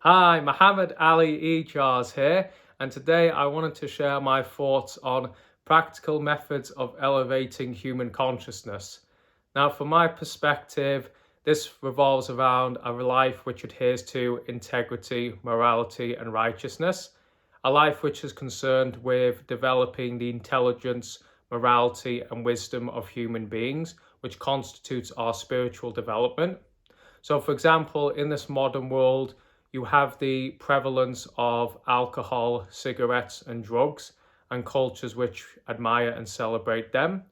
Hi, Muhammad Ali Ijaz here, and today I wanted to share my thoughts on practical methods of elevating human consciousness. Now, from my perspective, this revolves around a life which adheres to integrity, morality, and righteousness, a life which is concerned with developing the intelligence, morality, and wisdom of human beings, which constitutes our spiritual development. So, for example, in this modern world, you have the prevalence of alcohol, cigarettes, and drugs, and cultures which admire and celebrate them.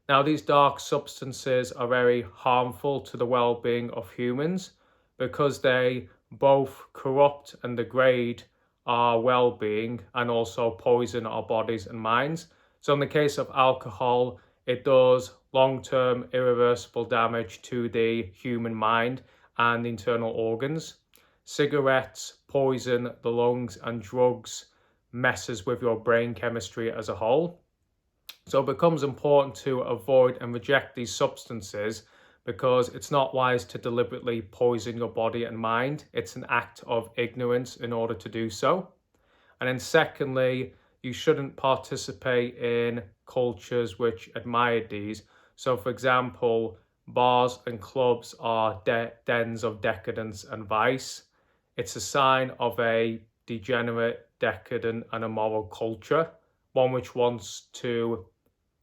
Now, these dark substances are very harmful to the well-being of humans because they both corrupt and degrade our well-being and also poison our bodies and minds. So in the case of alcohol, it does long-term irreversible damage to the human mind and the internal organs. Cigarettes poison the lungs, and drugs messes with your brain chemistry as a whole. So it becomes important to avoid and reject these substances because it's not wise to deliberately poison your body and mind. It's an act of ignorance in order to do so. And then secondly, you shouldn't participate in cultures which admire these. So for example, bars and clubs are dens of decadence and vice. It's a sign of a degenerate, decadent, and immoral culture, one which wants to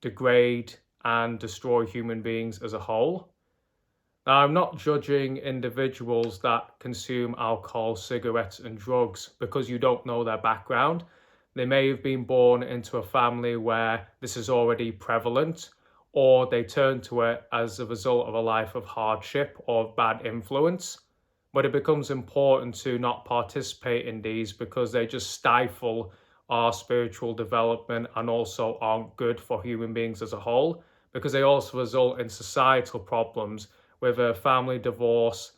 degrade and destroy human beings as a whole. Now, I'm not judging individuals that consume alcohol, cigarettes, and drugs because you don't know their background. They may have been born into a family where this is already prevalent, or they turn to it as a result of a life of hardship or of bad influence. But it becomes important to not participate in these because they just stifle our spiritual development and also aren't good for human beings as a whole, because they also result in societal problems with a family divorce,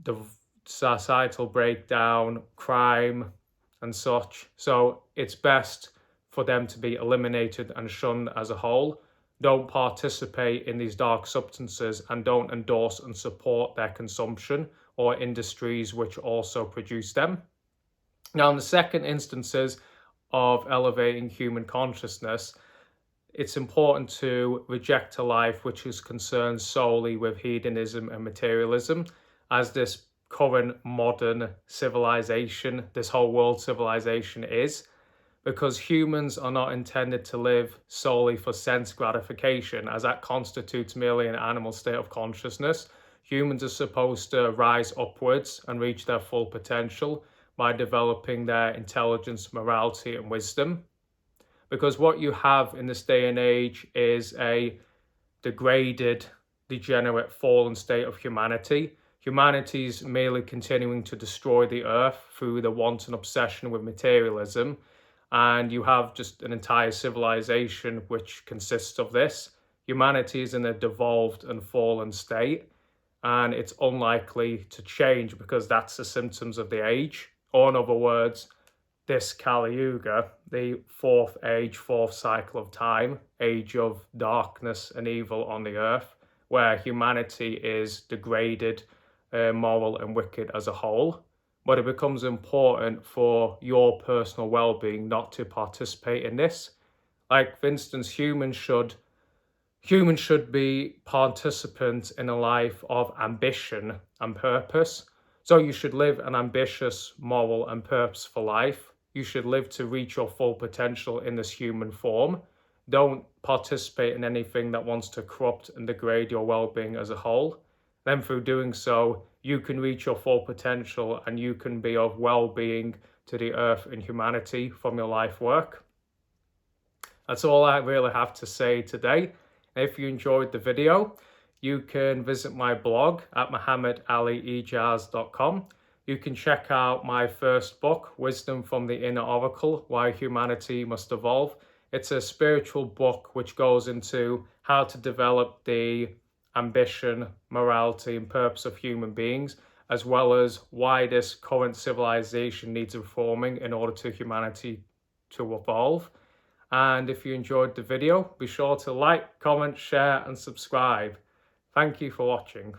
the societal breakdown, crime, and such. So it's best for them to be eliminated and shunned as a whole. Don't participate in these dark substances and don't endorse and support their consumption or industries which also produce them. Now, in the second instances of elevating human consciousness, it's important to reject a life which is concerned solely with hedonism and materialism, as this current modern civilization, this whole world civilization is, because humans are not intended to live solely for sense gratification, as that constitutes merely an animal state of consciousness. Humans are supposed to rise upwards and reach their full potential by developing their intelligence, morality, and wisdom. Because what you have in this day and age is a degraded, degenerate, fallen state of humanity. Humanity is merely continuing to destroy the earth through the wanton obsession with materialism. And you have just an entire civilization which consists of this. Humanity is in a devolved and fallen state, and it's unlikely to change because that's the symptoms of the age. Or in other words, this Kali Yuga, the fourth age, fourth cycle of time, age of darkness and evil on the earth, where humanity is degraded, moral and wicked as a whole. But it becomes important for your personal well-being not to participate in this. Like, for instance, humans should be participants in a life of ambition and purpose. So you should live an ambitious, moral, and purposeful life. You should live to reach your full potential in this human form. Don't participate in anything that wants to corrupt and degrade your well-being as a whole. Then through doing so, you can reach your full potential and you can be of well-being to the earth and humanity from your life work. That's all I really have to say today. If you enjoyed the video, you can visit my blog at muhammadaliijaz.com. You can check out my first book, Wisdom from the Inner Oracle, Why Humanity Must Evolve. It's a spiritual book which goes into how to develop the ambition, morality, and purpose of human beings, as well as why this current civilization needs reforming in order for humanity to evolve. And if you enjoyed the video, be sure to like, comment, share, and subscribe. Thank you for watching.